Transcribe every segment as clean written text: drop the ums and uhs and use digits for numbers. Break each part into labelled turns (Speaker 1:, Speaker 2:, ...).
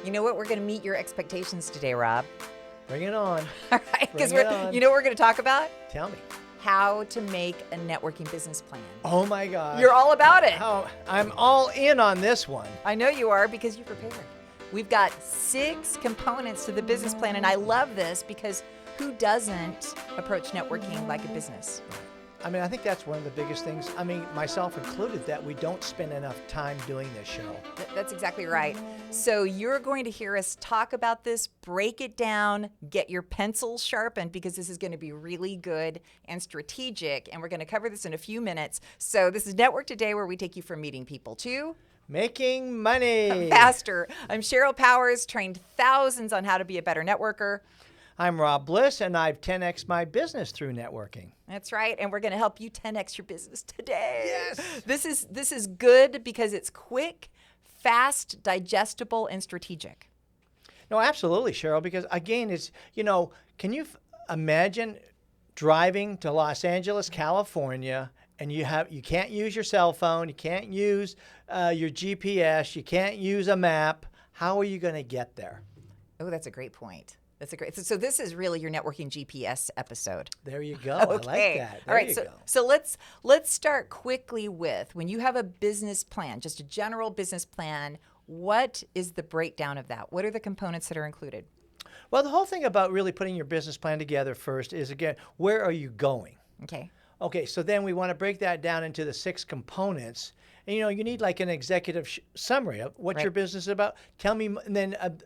Speaker 1: You know what? We're going to meet your expectations today, Rob.
Speaker 2: Bring it on.
Speaker 1: All right, because
Speaker 2: Bring it on.
Speaker 1: you know what we're going to talk about?
Speaker 2: Tell me.
Speaker 1: How to make a networking business plan.
Speaker 2: Oh my gosh.
Speaker 1: You're all about it.
Speaker 2: I'm all in on this one.
Speaker 1: I know you are because you prepared. We've got 6 components to the business plan, and I love this because who doesn't approach networking like a business?
Speaker 2: I mean, I think that's one of the biggest things, I mean, myself included, that we don't spend enough time doing this show.
Speaker 1: That's exactly right. So you're going to hear us talk about this, break it down, get your pencils sharpened, because this is going to be really good and strategic, and we're going to cover this in a few minutes. So this is Network Today, where we take you from meeting people to
Speaker 2: making money
Speaker 1: faster. I'm Sheryl Powers, trained thousands on how to be a better networker.
Speaker 2: I'm Rob Bliss, and I've 10x my business through networking.
Speaker 1: That's right, and we're going to help you 10x your business today.
Speaker 2: Yes.
Speaker 1: This is good because it's quick, fast, digestible, and strategic.
Speaker 2: No, absolutely, Sheryl, because again, it's, can you imagine driving to Los Angeles, California, and you can't use your cell phone, you can't use your GPS, you can't use a map. How are you going to get there?
Speaker 1: Oh, that's a great point. So this is really your networking GPS episode.
Speaker 2: There you go.
Speaker 1: Okay.
Speaker 2: I like that.
Speaker 1: All right. So let's start quickly with, when you have a business plan, just a general business plan, what is the breakdown of that? What are the components that are included?
Speaker 2: Well, the whole thing about really putting your business plan together first is, again, where are you going?
Speaker 1: Okay.
Speaker 2: Okay, so then we want to break that down into the 6 components. And, you need like an executive summary of what your business is about. Tell me, and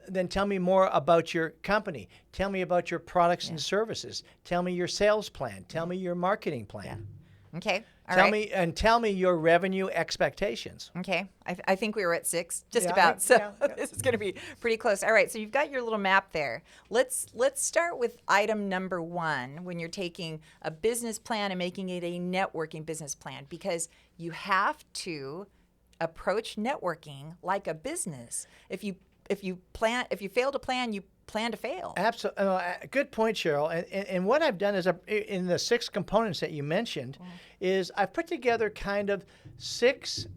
Speaker 2: then tell me more about your company. Tell me about your products and services. Tell me your sales plan. Tell me your marketing plan.
Speaker 1: Yeah. Okay.
Speaker 2: Tell me your revenue expectations.
Speaker 1: Okay. I think we were at 6, about. So this is going to be pretty close. All right. So you've got your little map there. Let's start with item number 1 when you're taking a business plan and making it a networking business plan, because you have to approach networking like a business. If you fail to plan, you plan to fail.
Speaker 2: Absolutely. Good point, Sheryl. And what I've done is, in the 6 components that you mentioned, is I've put together kind of 6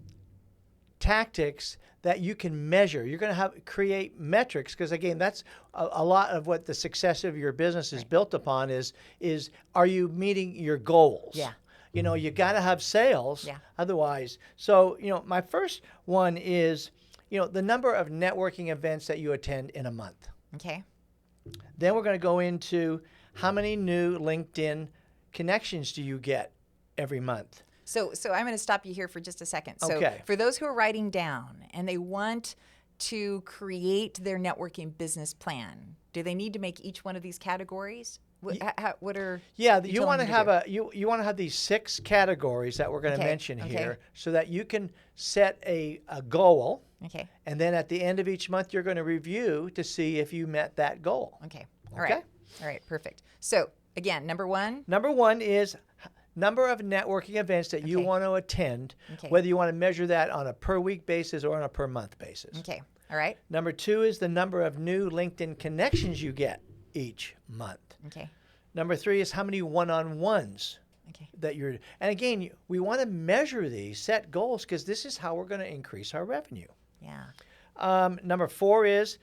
Speaker 2: tactics that you can measure. You're going to create metrics, because again, that's a lot of what the success of your business is built upon is are you meeting your goals?
Speaker 1: Yeah.
Speaker 2: You got to have sales.
Speaker 1: Yeah.
Speaker 2: Otherwise. So, my first one is, the number of networking events that you attend in a month.
Speaker 1: Okay.
Speaker 2: Then we're going to go into how many new LinkedIn connections do you get every month.
Speaker 1: So I'm going to stop you here for just a second. So
Speaker 2: Okay.
Speaker 1: For those who are writing down and they want to create their networking business plan, do they need to make each one of these categories? What are
Speaker 2: you want to have you want to have these 6 categories that we're going to mention here, so that you can set a goal.
Speaker 1: Okay.
Speaker 2: And then at the end of each month, you're going to review to see if you met that goal.
Speaker 1: Okay. All right. Perfect. So again, number 1.
Speaker 2: Number 1 is number of networking events that you want to attend, whether you want to measure that on a per week basis or on a per month basis.
Speaker 1: Okay. All right.
Speaker 2: Number 2 is the number of new LinkedIn connections you get each month.
Speaker 1: Okay.
Speaker 2: Number 3 is how many one-on-ones that you're, and again, we want to measure these, set goals, because this is how we're going to increase our revenue.
Speaker 1: Yeah.
Speaker 2: Number 4 is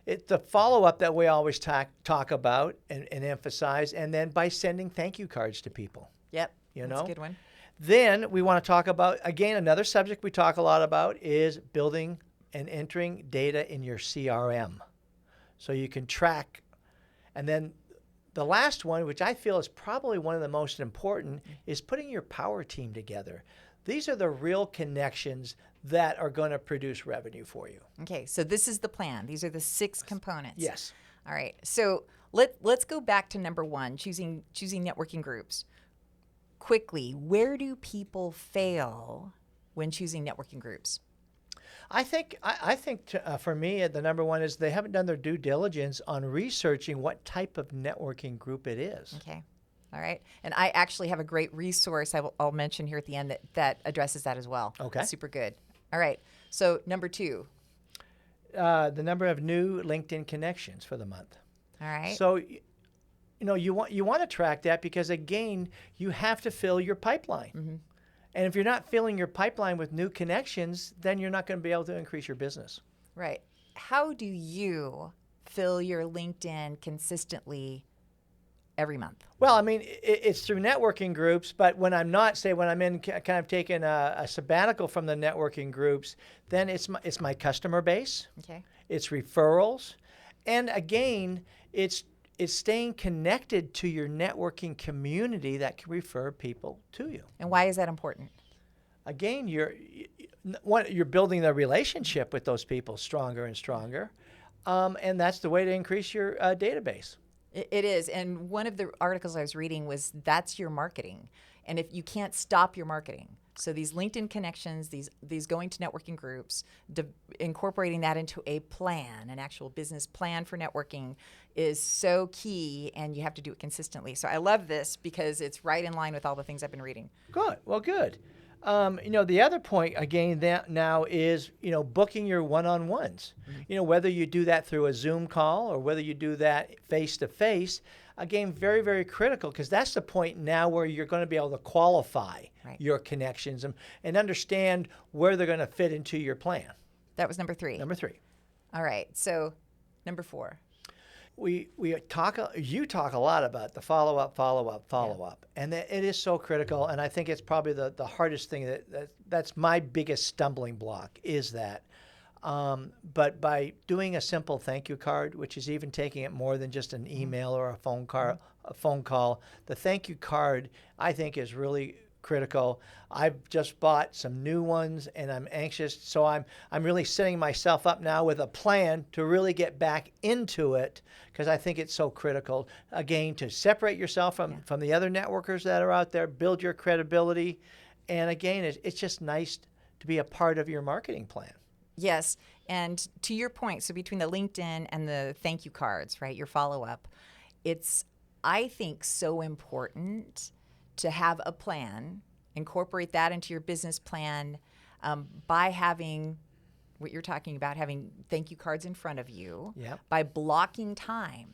Speaker 2: the follow-up that we always talk about and emphasize, and then by sending thank you cards to people.
Speaker 1: Yep. That's a good one.
Speaker 2: Then we want to talk about, again, another subject we talk a lot about is building and entering data in your CRM, so you can track. And then the last one, which I feel is probably one of the most important, is putting your power team together. These are the real connections that are going to produce revenue for you.
Speaker 1: Okay, so this is the plan. These are the 6 components.
Speaker 2: Yes.
Speaker 1: All right. So let's go back to number 1, choosing networking groups. Quickly, where do people fail when choosing networking groups?
Speaker 2: I think for me, the number 1 is they haven't done their due diligence on researching what type of networking group it is.
Speaker 1: Okay. All right. And I actually have a great resource I'll mention here at the end that addresses that as well.
Speaker 2: Okay.
Speaker 1: Super good. All right. So number 2.
Speaker 2: The number of new LinkedIn connections for the month.
Speaker 1: All right.
Speaker 2: So, you want to track that, because again, you have to fill your pipeline. Mm-hmm. And if you're not filling your pipeline with new connections, then you're not going to be able to increase your business.
Speaker 1: Right. how do you fill your LinkedIn consistently every month?
Speaker 2: Well, I mean, it's through networking groups, but when I'm not, say, when I'm in kind of taking a sabbatical from the networking groups, then it's my customer base,
Speaker 1: Okay.
Speaker 2: it's referrals, and again, it's staying connected to your networking community that can refer people to you.
Speaker 1: And why is that important?
Speaker 2: Again, you're building the relationship with those people stronger and stronger, and that's the way to increase your database.
Speaker 1: It is. And one of the articles I was reading was that's your marketing. And if you can't stop your marketing, so these LinkedIn connections, these going to networking groups, incorporating that into a plan, an actual business plan for networking is so key, and you have to do it consistently. So I love this because it's right in line with all the things I've been reading.
Speaker 2: Good. Well, good. The other point, again, that now is, booking your one-on-ones.
Speaker 1: Mm-hmm.
Speaker 2: Whether you do that through a Zoom call or whether you do that face-to-face, again, very, very critical, because that's the point now where you're going to be able to qualify your connections and understand where they're going to fit into your plan.
Speaker 1: That was number 3.
Speaker 2: Number 3.
Speaker 1: All right. So number 4.
Speaker 2: You talk a lot about the follow-up, and it is so critical. And I think it's probably the hardest thing that's my biggest stumbling block is that. But by doing a simple thank you card, which is even taking it more than just an email or a phone call, the thank you card I think is really critical. I've just bought some new ones, and I'm anxious. So I'm really setting myself up now with a plan to really get back into it, because I think it's so critical. Again, to separate yourself from the other networkers that are out there, build your credibility, and again, it's just nice to be a part of your marketing plan.
Speaker 1: Yes, and to your point, so between the LinkedIn and the thank you cards, right, your follow-up, it's, I think, so important to have a plan, incorporate that into your business plan by having what you're talking about, having thank you cards in front of you, by blocking time.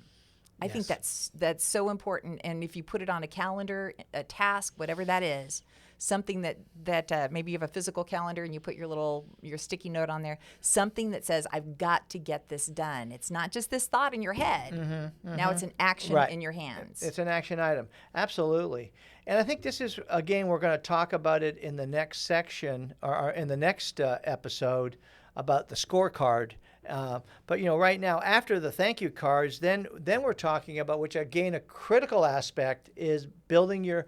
Speaker 1: I think that's so important. And if you put it on a calendar, a task, whatever that is, something that maybe you have a physical calendar and you put your sticky note on there, something that says, I've got to get this done. It's not just this thought in your head. Now it's an action in your hands.
Speaker 2: It's an action item. Absolutely. And I think this is, again, we're going to talk about it in the next section or in the next episode about the scorecard. But right now, after the thank you cards, then we're talking about, which again, a critical aspect is building your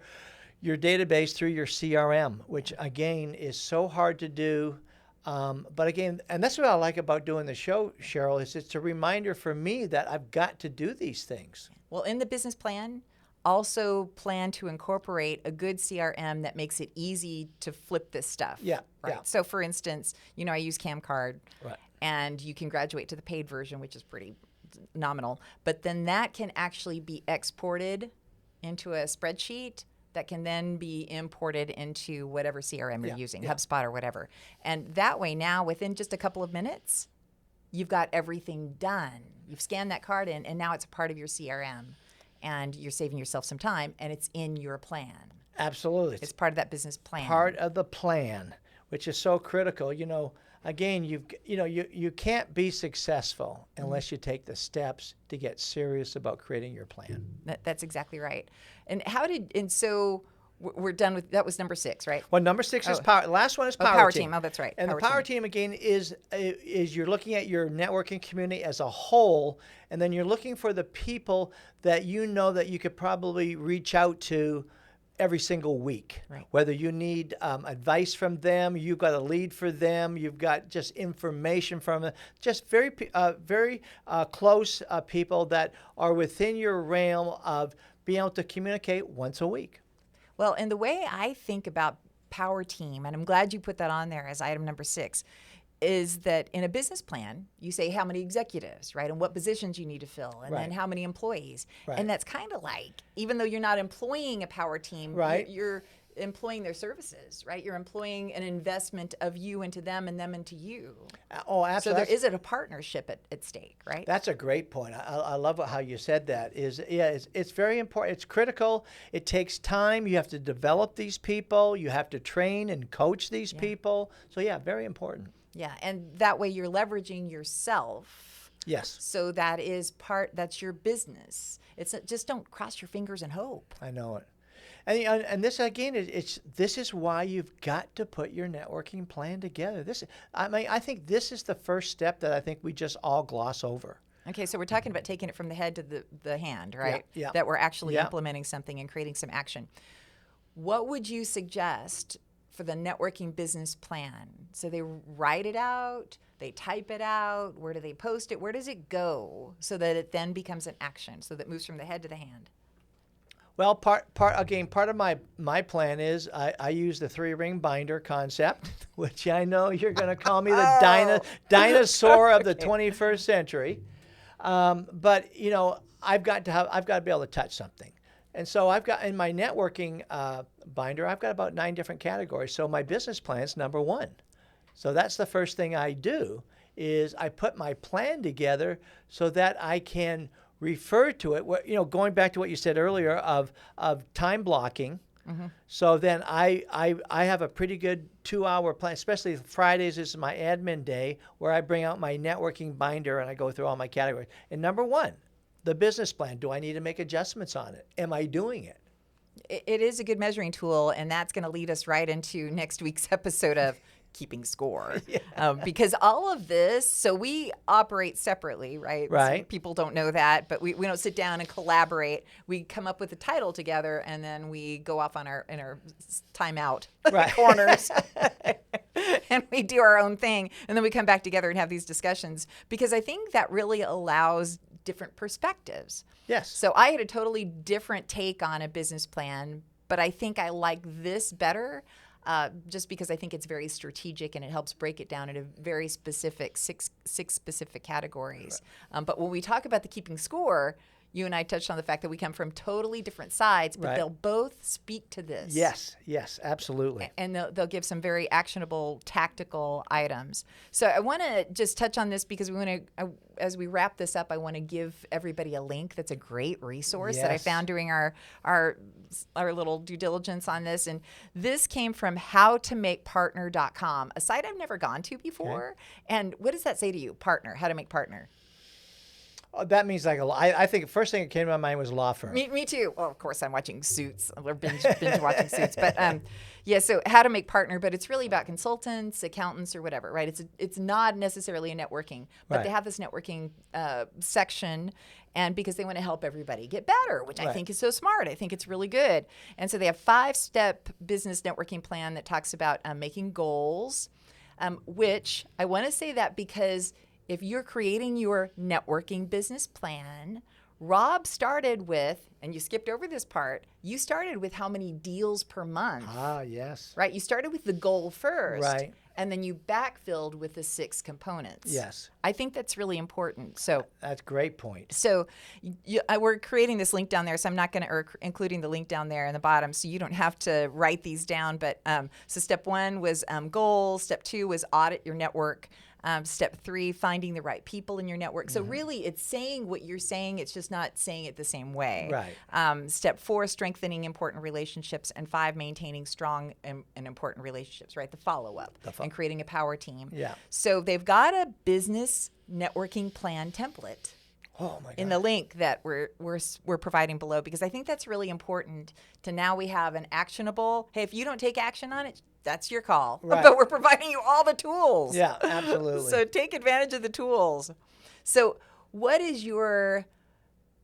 Speaker 2: database through your CRM, which again is so hard to do. But again, and that's what I like about doing the show, Sheryl, is it's a reminder for me that I've got to do these things.
Speaker 1: Well, in the business plan, also plan to incorporate a good CRM that makes it easy to flip this stuff.
Speaker 2: Yeah.
Speaker 1: Right.
Speaker 2: Yeah.
Speaker 1: So for instance, I use CamCard.
Speaker 2: Right.
Speaker 1: And you can graduate to the paid version, which is pretty nominal. But then that can actually be exported into a spreadsheet that can then be imported into whatever CRM you're using, HubSpot or whatever. And that way now, within just a couple of minutes, you've got everything done. You've scanned that card in, and now it's a part of your CRM. And you're saving yourself some time, and it's in your plan.
Speaker 2: Absolutely.
Speaker 1: It's part of that business plan.
Speaker 2: Part of the plan, which is so critical. Again, you can't be successful unless you take the steps to get serious about creating your plan.
Speaker 1: That's exactly right. And so we're done with, that was number 6, right?
Speaker 2: Well, number 6 is power. Last one is power team.
Speaker 1: Oh, that's right.
Speaker 2: And the power team again is you're looking at your networking community as a whole, and then you're looking for the people that that you could probably reach out to every single week.
Speaker 1: Right.
Speaker 2: Whether you need advice from them, you've got a lead for them, you've got just information from them, just very close people that are within your realm of being able to communicate once a week.
Speaker 1: Well, and the way I think about power team, and I'm glad you put that on there as item number 6, is that in a business plan, you say how many executives, right, and what positions you need to fill, and then how many employees.
Speaker 2: Right.
Speaker 1: And that's kind of like, even though you're not employing a power team,
Speaker 2: right,
Speaker 1: you're employing their services, right? You're employing an investment of you into them and them into you.
Speaker 2: Oh, absolutely.
Speaker 1: So there is a partnership at stake, right?
Speaker 2: That's a great point. I love how you said that. It's very important. It's critical. It takes time. You have to develop these people. You have to train and coach these people. So very important.
Speaker 1: Yeah, and that way you're leveraging yourself.
Speaker 2: Yes.
Speaker 1: So that's your business. Just don't cross your fingers and hope.
Speaker 2: I know it. And this again, this is why you've got to put your networking plan together. I think this is the first step that I think we just all gloss over.
Speaker 1: Okay, so we're talking about taking it from the head to the hand, right?
Speaker 2: Yeah.
Speaker 1: That we're actually implementing something and creating some action. What would you suggest for the networking business plan? So they write it out, they type it out, where do they post it? Where does it go so that it then becomes an action, so that it moves from the head to the hand?
Speaker 2: Well, part of my plan is I use the 3-ring binder concept, which I know you're going to call me the dinosaur of the 21st century. But I've got to be able to touch something. And so I've got in my networking binder, I've got about 9 different categories. So my business plan is number 1. So that's the first thing I do is I put my plan together so that I can refer to it. Going back to what you said earlier of time blocking. Mm-hmm. So then I have a pretty good 2-hour plan, especially Fridays is my admin day where I bring out my networking binder and I go through all my categories. And number 1, the business plan. Do I need to make adjustments on it? Am I doing it?
Speaker 1: It is a good measuring tool, and that's going to lead us right into next week's episode of Keeping Score. Because all of this, so we operate separately, right?
Speaker 2: Right.
Speaker 1: So people don't know that, but we don't sit down and collaborate. We come up with a title together, and then we go off in our timeout corners. And we do our own thing, and then we come back together and have these discussions, because I think that really allows different perspectives.
Speaker 2: Yes.
Speaker 1: So I had a totally different take on a business plan, but I think I like this better just because I think it's very strategic and it helps break it down into very specific, six specific categories. Right. But when we talk about the keeping score, you and I touched on the fact that we come from totally different sides, but they'll both speak to this.
Speaker 2: Yes, absolutely.
Speaker 1: And they'll give some very actionable, tactical items. So I want to just touch on this because we want to, as we wrap this up, I want to give everybody a link that's a great resource that I found during our little due diligence on this. And this came from howtomakepartner.com, a site I've never gone to before. Okay. And what does that say to you, partner, how to make partner?
Speaker 2: That means like I think the first thing that came to my mind was law firm.
Speaker 1: Me too. Well, of course, I'm watching Suits. We're binge watching Suits. But so how to make partner, but it's really about consultants, accountants, or whatever, right? It's not necessarily a networking, but they have this networking section, and because they want to help everybody get better, which I think is so smart. I think it's really good. And so they have 5-step business networking plan that talks about making goals, which I want to say that because if you're creating your networking business plan, Rob started with, and you skipped over this part, you started with how many deals per month.
Speaker 2: Ah, yes.
Speaker 1: Right? You started with the goal first.
Speaker 2: Right.
Speaker 1: And then you backfilled with the 6 components.
Speaker 2: Yes.
Speaker 1: I think that's really important. So that's
Speaker 2: a great point.
Speaker 1: So we're creating this link down there, so I'm not going to, or including the link down there in the bottom, so you don't have to write these down. But so step 1 was goals. Step 2 was audit your network. Step 3, finding the right people in your network. So really, it's saying what you're saying. It's just not saying it the same way.
Speaker 2: Right.
Speaker 1: Step 4, strengthening important relationships. And 5, maintaining strong and important relationships, right? The follow-up and creating a power team.
Speaker 2: Yeah.
Speaker 1: So they've got a business networking plan template.
Speaker 2: Oh my God.
Speaker 1: In the link that we're providing below, because I think that's really important to now we have an actionable, hey, if you don't take action on it, that's your call.
Speaker 2: Right.
Speaker 1: But we're providing you all the tools.
Speaker 2: Yeah, absolutely.
Speaker 1: So take advantage of the tools. So what is your,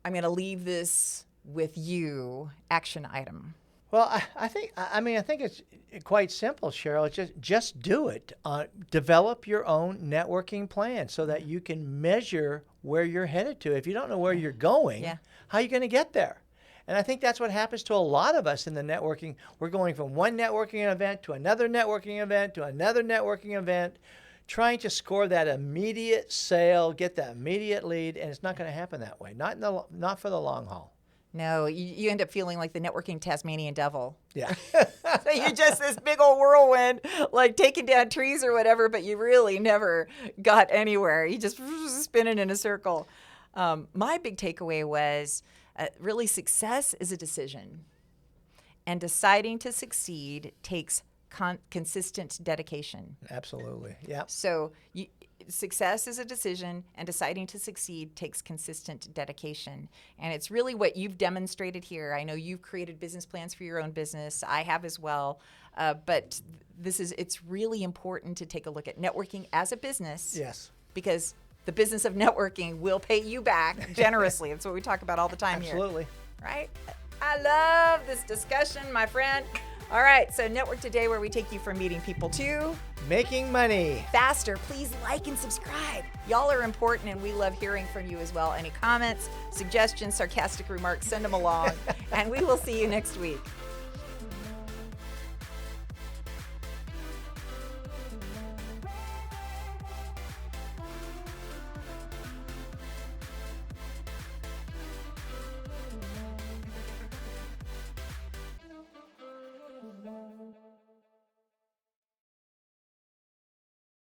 Speaker 1: I'm going to leave this with you, action item?
Speaker 2: Well, I think it's quite simple, Sheryl. It's just do it. Develop your own networking plan so that you can measure where you're headed to. If you don't know where you're going, how are you going to get there? And I think that's what happens to a lot of us in the networking. We're going from one networking event to another networking event to another networking event, trying to score that immediate sale, get that immediate lead, and it's not going to happen that way. Not for the long haul.
Speaker 1: No, you end up feeling like the networking Tasmanian devil.
Speaker 2: Yeah.
Speaker 1: So you're just this big old whirlwind, like taking down trees or whatever, but you really never got anywhere. You just spinning in a circle. My big takeaway was really success is a decision. And deciding to succeed takes consistent dedication.
Speaker 2: Absolutely. Yeah.
Speaker 1: So success is a decision, and deciding to succeed takes consistent dedication. And it's really what you've demonstrated here. I know you've created business plans for your own business. I have as well. But it's really important to take a look at networking as a business.
Speaker 2: Yes.
Speaker 1: Because the business of networking will pay you back generously. That's what we talk about all the time here.
Speaker 2: Absolutely.
Speaker 1: Right? I love this discussion, my friend. All right, so Network Today, where we take you from meeting people to
Speaker 2: making money
Speaker 1: faster. Please like and subscribe. Y'all are important, and we love hearing from you as well. Any comments, suggestions, sarcastic remarks, send them along, and we will see you next week.